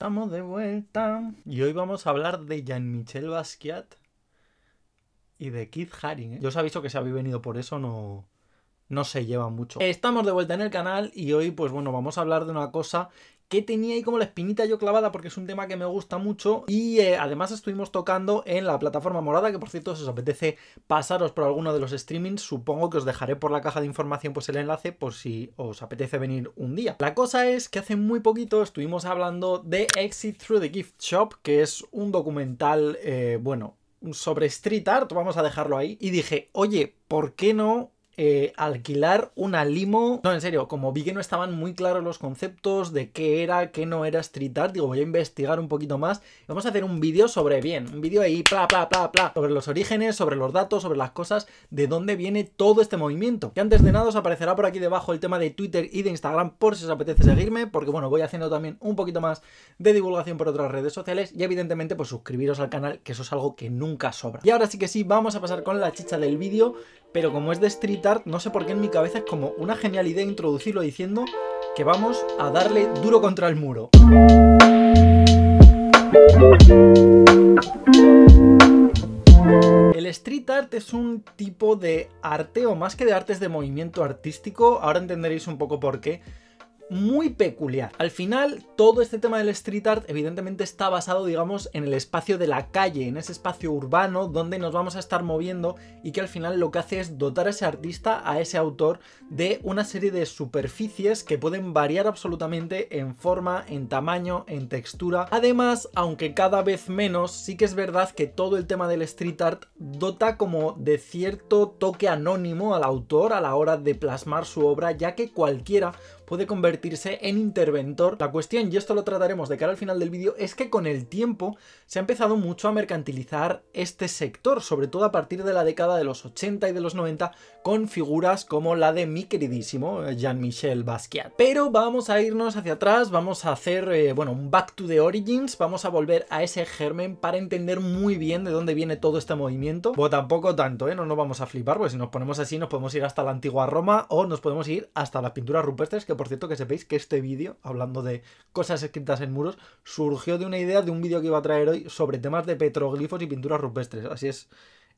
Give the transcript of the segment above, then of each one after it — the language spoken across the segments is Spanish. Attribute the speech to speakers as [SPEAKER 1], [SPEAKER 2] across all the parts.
[SPEAKER 1] Estamos de vuelta y hoy vamos a hablar de Jean-Michel Basquiat y de Keith Haring, ¿eh? Yo os aviso que si habéis venido por eso no se lleva mucho. Estamos de vuelta en el canal y hoy pues bueno, vamos a hablar de una cosa que tenía ahí como la espinita yo clavada porque es un tema que me gusta mucho y además estuvimos tocando en la plataforma morada, que por cierto si os apetece pasaros por alguno de los streamings, supongo que os dejaré por la caja de información pues el enlace por si os apetece venir un día. La cosa es que hace muy poquito estuvimos hablando de Exit Through the Gift Shop, que es un documental, bueno, sobre street art, vamos a dejarlo ahí, y dije, oye, ¿por qué no alquilar una limo? No, en serio, como vi que no estaban muy claros los conceptos de qué era, qué no era street art, digo, voy a investigar un poquito más y vamos a hacer un vídeo sobre, un vídeo ahí, sobre los orígenes, sobre los datos, sobre las cosas, de dónde viene todo este movimiento. Y antes de nada os aparecerá por aquí debajo el tema de Twitter y de Instagram por si os apetece seguirme, porque bueno, voy haciendo también un poquito más de divulgación por otras redes sociales y evidentemente pues suscribiros al canal, que eso es algo que nunca sobra. Y ahora sí que sí, vamos a pasar con la chicha del vídeo, pero como es de street art, no sé por qué en mi cabeza es como una genial idea introducirlo diciendo que vamos a darle duro contra el muro. El street art es un tipo de arte, o más que de arte es de movimiento artístico, ahora entenderéis un poco por qué, muy peculiar. Al final, todo este tema del street art evidentemente está basado, digamos, en el espacio de la calle, en ese espacio urbano donde nos vamos a estar moviendo y que al final lo que hace es dotar a ese artista, a ese autor, de una serie de superficies que pueden variar absolutamente en forma, en tamaño, en textura. Además, aunque cada vez menos, sí que es verdad que todo el tema del street art dota como de cierto toque anónimo al autor a la hora de plasmar su obra, ya que cualquiera puede convertirse en interventor. La cuestión, y esto lo trataremos de cara al final del vídeo, es que con el tiempo se ha empezado mucho a mercantilizar este sector, sobre todo a partir de la década de los 80 y de los 90, con figuras como la de mi queridísimo Jean-Michel Basquiat. Pero vamos a irnos hacia atrás, vamos a hacer, bueno, un back to the origins, vamos a volver a ese germen para entender muy bien de dónde viene todo este movimiento. Pues tampoco tanto, no nos vamos a flipar, porque si nos ponemos así nos podemos ir hasta la antigua Roma o nos podemos ir hasta las pinturas rupestres, que por cierto que sepáis que este vídeo, hablando de cosas escritas en muros, surgió de una idea de un vídeo que iba a traer hoy sobre temas de petroglifos y pinturas rupestres. Así es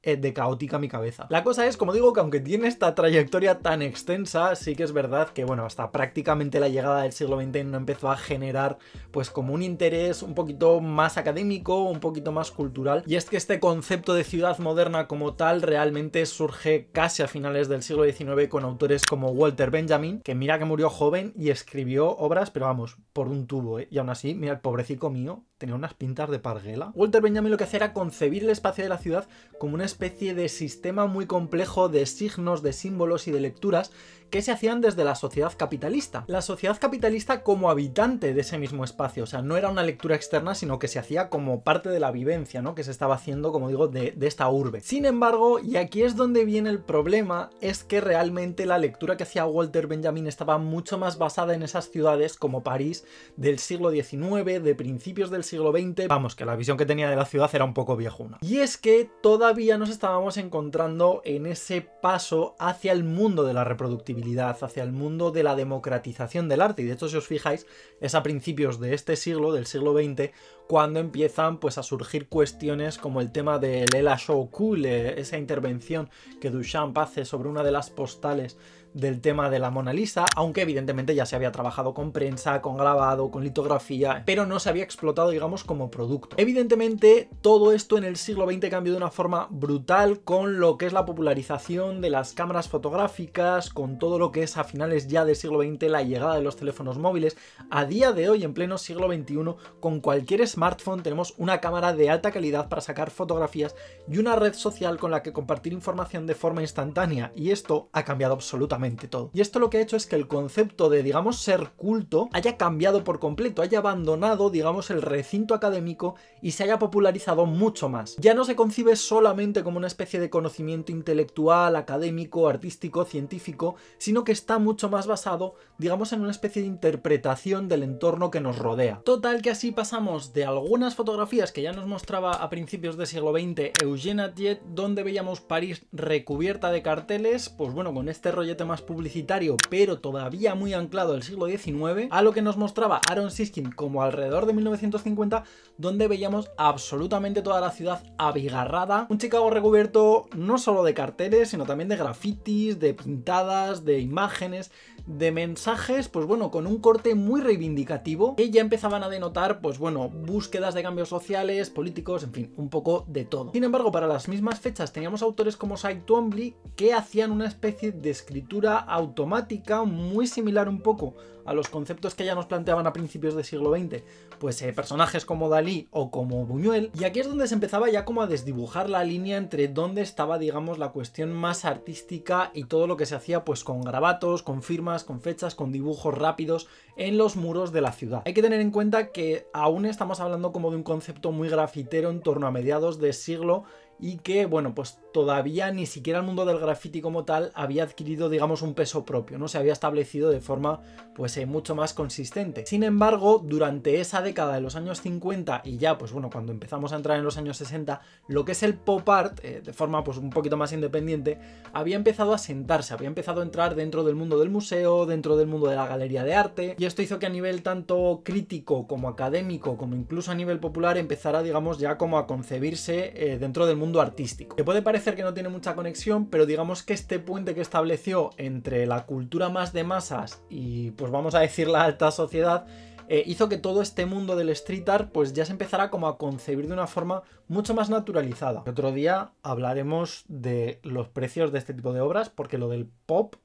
[SPEAKER 1] de caótica mi cabeza. La cosa es, como digo, que aunque tiene esta trayectoria tan extensa, sí que es verdad que, bueno, hasta prácticamente la llegada del siglo XX no empezó a generar, pues, como un interés un poquito más académico, un poquito más cultural. Y es que este concepto de ciudad moderna como tal realmente surge casi a finales del siglo XIX con autores como Walter Benjamin, que mira que murió joven y escribió obras, pero vamos, por un tubo, ¿eh? Y aún así, mira, el pobrecito mío tenía unas pintas de parguela. Walter Benjamin lo que hacía era concebir el espacio de la ciudad como una especie de sistema muy complejo de signos, de símbolos y de lecturas que se hacían desde la sociedad capitalista. La sociedad capitalista como habitante de ese mismo espacio, o sea, no era una lectura externa, sino que se hacía como parte de la vivencia, ¿no? Que se estaba haciendo, como digo, de esta urbe. Sin embargo, y aquí es donde viene el problema, es que realmente la lectura que hacía Walter Benjamin estaba mucho más basada en esas ciudades como París del siglo XIX, de principios del siglo XX, vamos, que la visión que tenía de la ciudad era un poco viejuna. Y es que todavía nos estábamos encontrando en ese paso hacia el mundo de la reproductibilidad, hacia el mundo de la democratización del arte, y de hecho si os fijáis es a principios de este siglo, del siglo XX, cuando empiezan pues a surgir cuestiones como el tema del la show cool, esa intervención que Duchamp hace sobre una de las postales del tema de la Mona Lisa, aunque evidentemente ya se había trabajado con prensa, con grabado, con litografía, pero no se había explotado, digamos, como producto. Evidentemente todo esto en el siglo XX cambió de una forma brutal con lo que es la popularización de las cámaras fotográficas, con todo lo que es a finales ya del siglo XX la llegada de los teléfonos móviles. A día de hoy, en pleno siglo XXI, con cualquier smartphone tenemos una cámara de alta calidad para sacar fotografías y una red social con la que compartir información de forma instantánea, y esto ha cambiado absolutamente todo. Y esto lo que ha hecho es que el concepto de, digamos, ser culto haya cambiado por completo, haya abandonado, digamos, el recinto académico y se haya popularizado mucho más. Ya no se concibe solamente como una especie de conocimiento intelectual, académico, artístico, científico, sino que está mucho más basado, digamos, en una especie de interpretación del entorno que nos rodea. Total que así pasamos de algunas fotografías que ya nos mostraba a principios del siglo XX Eugène Atget, donde veíamos París recubierta de carteles, pues bueno, con este rollete más publicitario, pero todavía muy anclado al siglo XIX, a lo que nos mostraba Aaron Siskin como alrededor de 1950, donde veíamos absolutamente toda la ciudad abigarrada, un Chicago recubierto no solo de carteles, sino también de grafitis, de pintadas, de imágenes, de mensajes, pues bueno, con un corte muy reivindicativo, que ya empezaban a denotar, pues bueno, búsquedas de cambios sociales, políticos, en fin, un poco de todo. Sin embargo, para las mismas fechas teníamos autores como Cy Twombly que hacían una especie de escritura automática muy similar un poco a los conceptos que ya nos planteaban a principios del siglo XX, pues personajes como Dalí o como Buñuel, y aquí es donde se empezaba ya como a desdibujar la línea entre dónde estaba, digamos, la cuestión más artística y todo lo que se hacía pues con garabatos, con firmas, con fechas, con dibujos rápidos en los muros de la ciudad. Hay que tener en cuenta que aún estamos hablando como de un concepto muy grafitero en torno a mediados de siglo, y que, bueno, pues todavía ni siquiera el mundo del graffiti como tal había adquirido, digamos, un peso propio, ¿no? Se había establecido de forma, pues, mucho más consistente. Sin embargo, durante esa década de los años 50 y ya, pues bueno, cuando empezamos a entrar en los años 60, lo que es el pop art, de forma, pues, un poquito más independiente, había empezado a sentarse, había empezado a entrar dentro del mundo del museo, dentro del mundo de la galería de arte, y esto hizo que a nivel tanto crítico como académico, como incluso a nivel popular, empezara, digamos, ya como a concebirse dentro del mundo artístico. Que puede parecer que no tiene mucha conexión, pero digamos que este puente que estableció entre la cultura más de masas y, pues vamos a decir, la alta sociedad, hizo que todo este mundo del street art pues ya se empezara como a concebir de una forma mucho más naturalizada. Otro día hablaremos de los precios de este tipo de obras, porque lo del pop...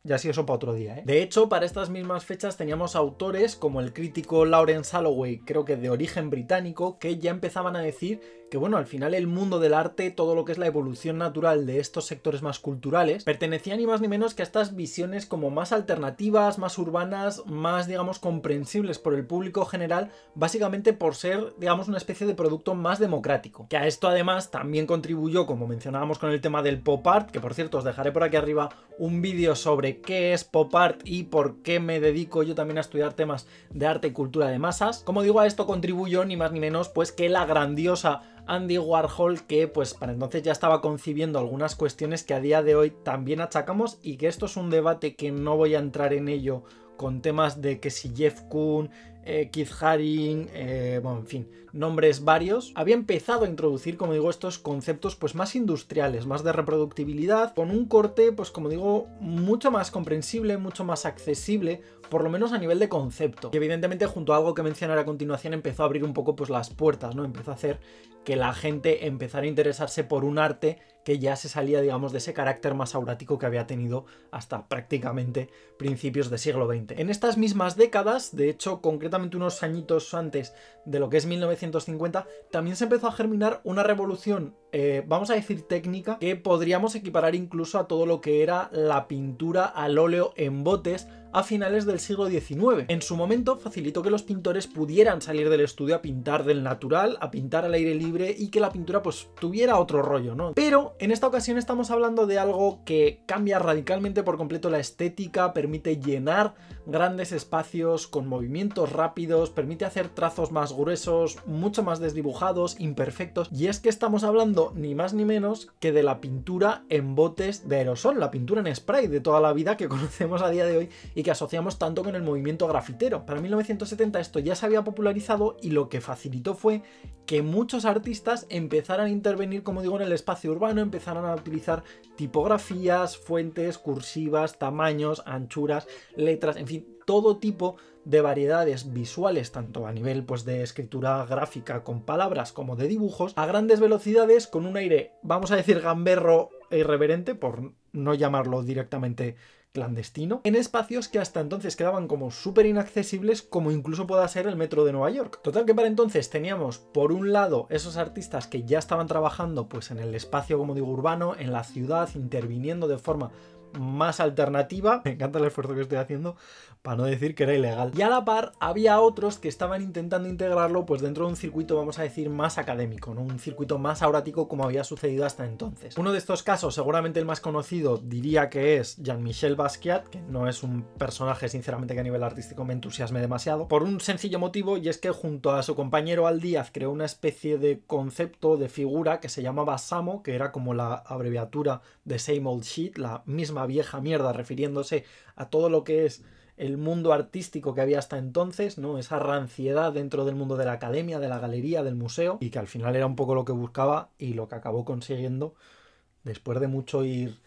[SPEAKER 1] ya sí, eso para otro día, ¿eh? De hecho, para estas mismas fechas teníamos autores como el crítico Lawrence Alloway, creo que de origen británico, que ya empezaban a decir que, bueno, al final el mundo del arte, todo lo que es la evolución natural de estos sectores más culturales, pertenecía ni más ni menos que a estas visiones como más alternativas, más urbanas, más, digamos, comprensibles por el público general, básicamente por ser, digamos, una especie de producto más democrático. Que a esto además también contribuyó, como mencionábamos con el tema del pop art, que por cierto os dejaré por aquí arriba un vídeo sobre qué es pop art y por qué me dedico yo también a estudiar temas de arte y cultura de masas. Como digo, a esto contribuyó ni más ni menos pues que la grandiosa Andy Warhol, que pues para entonces ya estaba concibiendo algunas cuestiones que a día de hoy también achacamos, y que esto es un debate que no voy a entrar en ello con temas de que si Jeff Koons, Keith Haring, bueno, en fin, nombres varios, había empezado a introducir, como digo, estos conceptos pues más industriales, más de reproductibilidad, con un corte, pues como digo, mucho más comprensible, mucho más accesible, por lo menos a nivel de concepto. Y evidentemente, junto a algo que mencionaré a continuación, empezó a abrir un poco pues las puertas, ¿no? Empezó a hacer que la gente empezara a interesarse por un arte que ya se salía, digamos, de ese carácter más aurático que había tenido hasta prácticamente principios del siglo XX. En estas mismas décadas, de hecho, concretamente unos añitos antes de lo que es 1950, también se empezó a germinar una revolución, vamos a decir técnica, que podríamos equiparar incluso a todo lo que era la pintura al óleo en botes a finales del siglo XIX. En su momento facilitó que los pintores pudieran salir del estudio a pintar del natural, a pintar al aire libre, y que la pintura pues tuviera otro rollo, ¿no? Pero en esta ocasión estamos hablando de algo que cambia radicalmente por completo la estética, permite llenar grandes espacios con movimientos rápidos, permite hacer trazos más gruesos, mucho más desdibujados, imperfectos, y es que estamos hablando ni más ni menos que de la pintura en botes de aerosol, la pintura en spray de toda la vida que conocemos a día de hoy y que asociamos tanto con el movimiento grafitero. Para 1970 esto ya se había popularizado, y lo que facilitó fue que muchos artistas empezaran a intervenir, como digo, en el espacio urbano, empezaran a utilizar tipografías, fuentes, cursivas, tamaños, anchuras, letras, en fin, todo tipo de variedades visuales, tanto a nivel pues de escritura gráfica con palabras como de dibujos, a grandes velocidades, con un aire, vamos a decir, gamberro e irreverente, por no llamarlo directamente clandestino, en espacios que hasta entonces quedaban como súper inaccesibles, como incluso pueda ser el metro de Nueva York. Total, que para entonces teníamos por un lado esos artistas que ya estaban trabajando pues en el espacio, como digo, urbano, en la ciudad, interviniendo de forma más alternativa. Me encanta el esfuerzo que estoy haciendo para no decir que era ilegal. Y a la par había otros que estaban intentando integrarlo pues dentro de un circuito, vamos a decir, más académico, ¿no? Un circuito más aurático, como había sucedido hasta entonces. Uno de estos casos, seguramente el más conocido, diría que es Jean-Michel Basquiat, que no es un personaje sinceramente que a nivel artístico me entusiasme demasiado, por un sencillo motivo, y es que junto a su compañero Al Díaz creó una especie de concepto, de figura que se llamaba SAMO, que era como la abreviatura de Same Old Shit, la misma misma vieja mierda, refiriéndose a todo lo que es el mundo artístico que había hasta entonces, ¿no? Esa ranciedad dentro del mundo de la academia, de la galería, del museo, y que al final era un poco lo que buscaba y lo que acabó consiguiendo después de mucho ir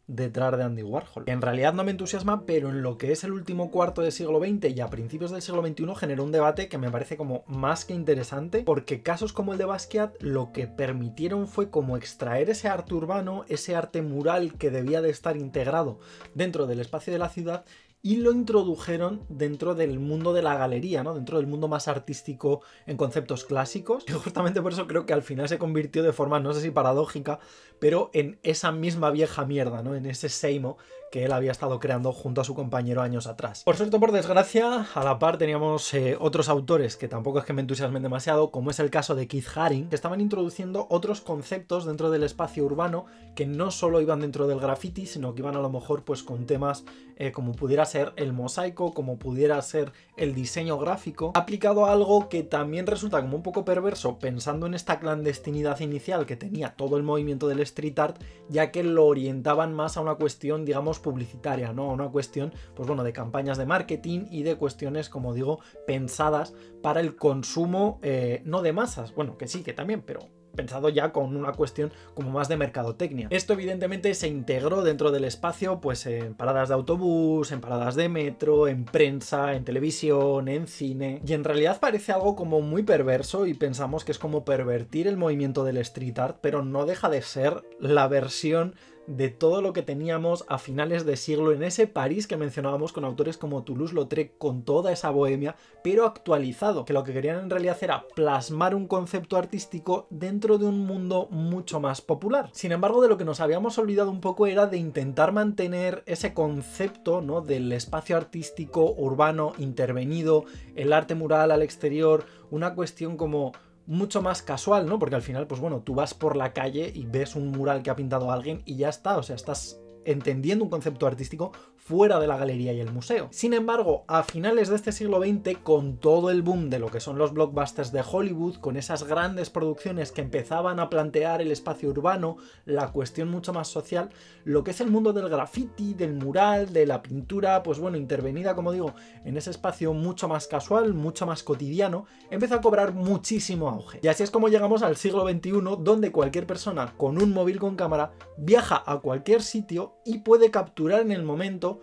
[SPEAKER 1] detrás de Andy Warhol. En realidad no me entusiasma, pero en lo que es el último cuarto del siglo XX y a principios del siglo XXI generó un debate que me parece como más que interesante, porque casos como el de Basquiat lo que permitieron fue como extraer ese arte urbano, ese arte mural que debía de estar integrado dentro del espacio de la ciudad, y lo introdujeron dentro del mundo de la galería, ¿no? Dentro del mundo más artístico en conceptos clásicos. Y justamente por eso creo que al final se convirtió de forma, no sé si paradójica, pero en esa misma vieja mierda, ¿no? En ese seimo que él había estado creando junto a su compañero años atrás. Por suerte o por desgracia, a la par teníamos otros autores que tampoco es que me entusiasmen demasiado, como es el caso de Keith Haring, que estaban introduciendo otros conceptos dentro del espacio urbano que no solo iban dentro del graffiti, sino que iban a lo mejor pues con temas como pudiera ser el mosaico, como pudiera ser el diseño gráfico, aplicado a algo que también resulta como un poco perverso, pensando en esta clandestinidad inicial que tenía todo el movimiento del street art, ya que lo orientaban más a una cuestión, digamos, publicitaria, ¿no? A una cuestión, pues bueno, de campañas de marketing y de cuestiones, como digo, pensadas para el consumo, no de masas, bueno, que sí, que también, pero pensado ya con una cuestión como más de mercadotecnia. Esto evidentemente se integró dentro del espacio pues en paradas de autobús, en paradas de metro, en prensa, en televisión, en cine, y en realidad parece algo como muy perverso y pensamos que es como pervertir el movimiento del street art, pero no deja de ser la versión de todo lo que teníamos a finales de siglo en ese París que mencionábamos con autores como Toulouse-Lautrec, con toda esa bohemia, pero actualizado, que lo que querían en realidad era plasmar un concepto artístico dentro de un mundo mucho más popular. Sin embargo, de lo que nos habíamos olvidado un poco era de intentar mantener ese concepto, ¿no? Del espacio artístico urbano intervenido, el arte mural al exterior, una cuestión como mucho más casual, ¿no? Porque al final, pues bueno, tú vas por la calle y ves un mural que ha pintado alguien y ya está, o sea, estás entendiendo un concepto artístico fuera de la galería y el museo. Sin embargo, a finales de este siglo XX, con todo el boom de lo que son los blockbusters de Hollywood, con esas grandes producciones que empezaban a plantear el espacio urbano, la cuestión mucho más social, lo que es el mundo del graffiti, del mural, de la pintura, pues bueno, intervenida, como digo, en ese espacio mucho más casual, mucho más cotidiano, empezó a cobrar muchísimo auge. Y así es como llegamos al siglo XXI, donde cualquier persona con un móvil con cámara viaja a cualquier sitio y puede capturar en el momento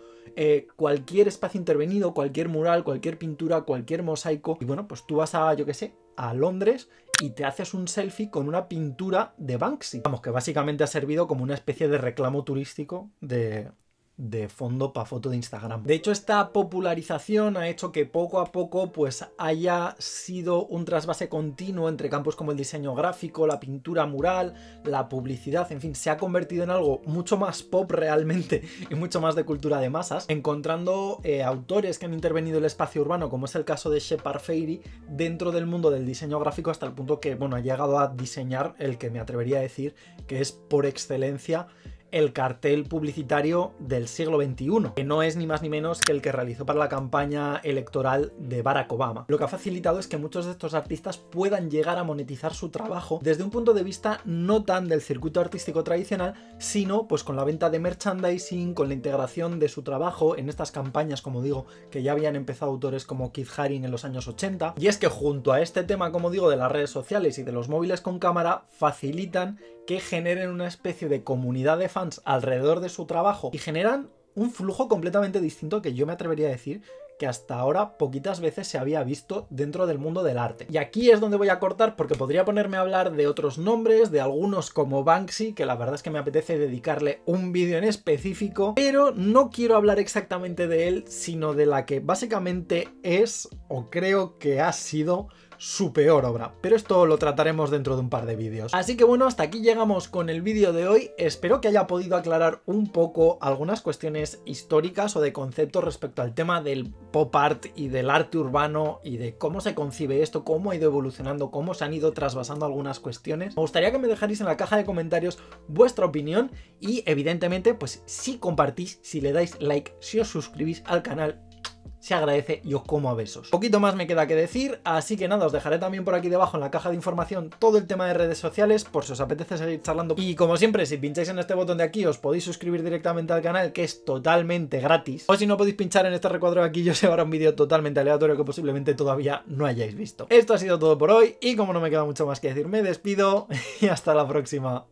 [SPEAKER 1] cualquier espacio intervenido, cualquier mural, cualquier pintura, cualquier mosaico. Y bueno, pues tú vas a, yo qué sé, a Londres y te haces un selfie con una pintura de Banksy. Vamos, que básicamente ha servido como una especie de reclamo turístico de fondo para foto de Instagram. De hecho, esta popularización ha hecho que poco a poco pues haya sido un trasvase continuo entre campos como el diseño gráfico, la pintura mural, la publicidad, en fin, se ha convertido en algo mucho más pop realmente y mucho más de cultura de masas, encontrando autores que han intervenido en el espacio urbano, como es el caso de Shepard Fairey, dentro del mundo del diseño gráfico, hasta el punto que, bueno, ha llegado a diseñar el que me atrevería a decir que es por excelencia el cartel publicitario del siglo XXI, que no es ni más ni menos que el que realizó para la campaña electoral de Barack Obama. Lo que ha facilitado es que muchos de estos artistas puedan llegar a monetizar su trabajo desde un punto de vista no tan del circuito artístico tradicional, sino pues con la venta de merchandising, con la integración de su trabajo en estas campañas, como digo, que ya habían empezado autores como Keith Haring en los años 80. Y es que junto a este tema, como digo, de las redes sociales y de los móviles con cámara, facilitan que generen una especie de comunidad de fans alrededor de su trabajo y generan un flujo completamente distinto que yo me atrevería a decir que hasta ahora poquitas veces se había visto dentro del mundo del arte. Y aquí es donde voy a cortar porque podría ponerme a hablar de otros nombres, de algunos como Banksy, que la verdad es que me apetece dedicarle un vídeo en específico, pero no quiero hablar exactamente de él, sino de la que básicamente es, o creo que ha sido, su peor obra, pero esto lo trataremos dentro de un par de vídeos. Así que bueno, hasta aquí llegamos con el vídeo de hoy. Espero que haya podido aclarar un poco algunas cuestiones históricas o de conceptos respecto al tema del pop art y del arte urbano y de cómo se concibe esto, cómo ha ido evolucionando, cómo se han ido trasvasando algunas cuestiones. Me gustaría que me dejarais en la caja de comentarios vuestra opinión y evidentemente pues si compartís, si le dais like, si os suscribís al canal, se agradece y os como a besos. Poquito más me queda que decir, así que nada, os dejaré también por aquí debajo en la caja de información todo el tema de redes sociales, por si os apetece seguir charlando. Y como siempre, si pincháis en este botón de aquí, os podéis suscribir directamente al canal, que es totalmente gratis. O si no podéis pinchar en este recuadro de aquí, yo os llevaré un vídeo totalmente aleatorio que posiblemente todavía no hayáis visto. Esto ha sido todo por hoy, y como no me queda mucho más que decir, me despido y hasta la próxima.